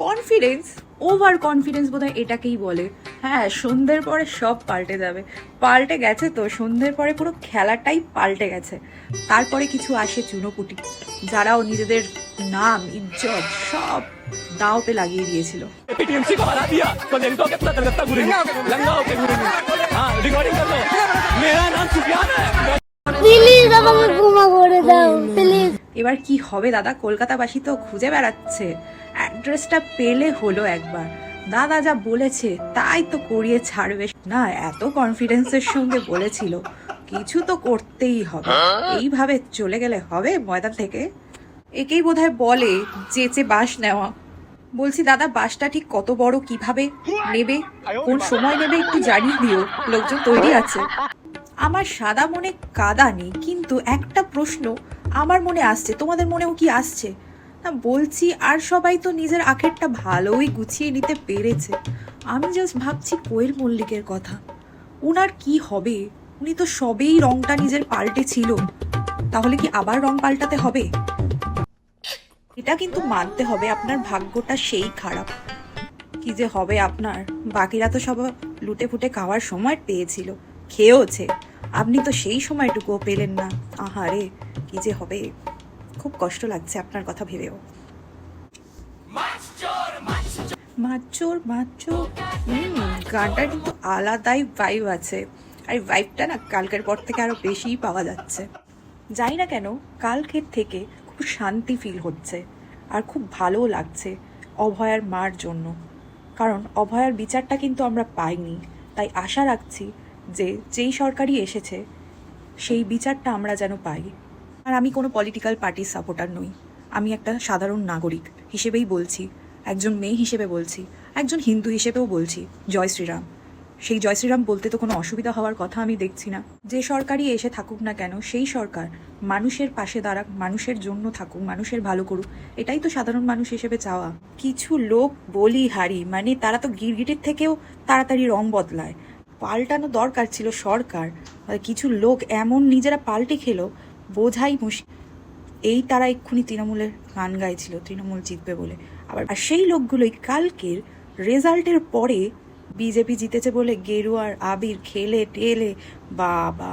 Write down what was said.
Confidence, over confidence বোধহয় এটাকেই বলে। হ্যাঁ, সন্ধ্যের পরে সব পাল্টে যাবে, পাল্টে গেছে তো। সন্ধ্যের পরে পুরো খেলাটাই পাল্টে গেছে। তারপরে কিছু আসে চুনোপুটি, যারাও নিজেদের নাম ইজ্জত সব দাওতে লাগিয়ে দিয়েছিল। एपीटीएमसी को हरा दिया तो लंगों के पूरा कलकत्ता घूमेंगे, लंगों के घूमेंगे। हाँ, रिकॉर्डिंग कर लो। मेरा नाम सुफियान है। প্লিজ আমাকে ক্ষমা করে দাও প্লিজ। এবার কি হবে দাদা? কলকাতাবাসী তো খুঁজে বেড়াচ্ছে, অ্যাড্রেসটা পেলে হলো একবার। দাদা যা বলেছে তাই তো করিয়ে ছাড়বে না। এত কনফিডেন্সের সঙ্গে বলেছিল কিছু তো করতেই হবে, এইভাবে চলে গেলে হবে ময়দান থেকে? একেই বোধহয় বলে যেচে বাস নেওয়া। বলছি দাদা, বাসটা ঠিক কত বড়, কিভাবে নেবে, কোন সময় নেবে একটু জানিয়ে দিও, লোকজন তৈরি আছে। আমার সাদা মনে কাদা নেই, কিন্তু একটা প্রশ্ন আমার মনে আসছে, তোমাদের মনেও কি আসছে না বলছি। আর সবাই তো নিজের আখেরটা ভালোই গুছিয়ে নিতে পেরেছে। আমি জাস্ট ভাবছি কোয়েল মল্লিকের কথা। উনার কি হবে? উনি তো সবেই রংটা নিজের পাল্টে ছিল, তাহলে কি আবার রং পাল্টাতে হবে? এটা কিন্তু মানতে হবে, আপনার ভাগ্যটা সেই খারাপ। কি যে হবে আপনার? বাকিরা তো সব লুটে ফুটে খাওয়ার সময় পেয়েছিল, খেয়েওছে। আপনি তো সেই সময়টুকুও পেলেন না। আহারে, কি যে হবে, খুব কষ্ট লাগছে আপনার কথা ভেবেও। মাচোর মাচোর, গানটার কিন্তু আলাদাই ভাইব আছে। আর এই ভাইবটা না কালকের পর থেকে আরো বেশিই পাওয়া যাচ্ছে। জানি না কেন কালকের থেকে খুব শান্তি ফিল হচ্ছে, আর খুব ভালোও লাগছে অভয়ার মার জন্য। কারণ অভয়ার বিচারটা কিন্তু আমরা পাইনি, তাই আশা রাখছি যে যেই সরকারই এসেছে সেই বিচারটা আমরা যেন পাই। আর আমি কোনো পলিটিক্যাল পার্টির সাপোর্টার নই, আমি একটা সাধারণ নাগরিক হিসেবেই বলছি, একজন মেয়ে হিসেবে বলছি, একজন হিন্দু হিসেবেও বলছি, জয় শ্রীরাম। সেই জয় শ্রীরাম বলতে তো কোনো অসুবিধা হওয়ার কথা আমি দেখছি না। যে সরকারই এসে থাকুক না কেন, সেই সরকার মানুষের পাশে দাঁড়াক, মানুষের জন্য থাকুক, মানুষের ভালো করুক, এটাই তো সাধারণ মানুষ হিসেবে চাওয়া। কিছু লোক বলিহারি, মানে তারা তো গিরগিটির থেকেও তাড়াতাড়ি রং বদলায়। পাল্টানো দরকার ছিল সরকার, কিছু লোক এমন নিজেরা পাল্টে খেলো, বোঝাই মুশকিল। এই তারা এক্ষুনি তৃণমূলের গান গাইছিল তৃণমূল জিতবে বলে, আবার আর সেই লোকগুলোই কালকের রেজাল্টের পরে বিজেপি জিতেছে বলে গেরুয়ার আবির খেলে টেলে, বাবা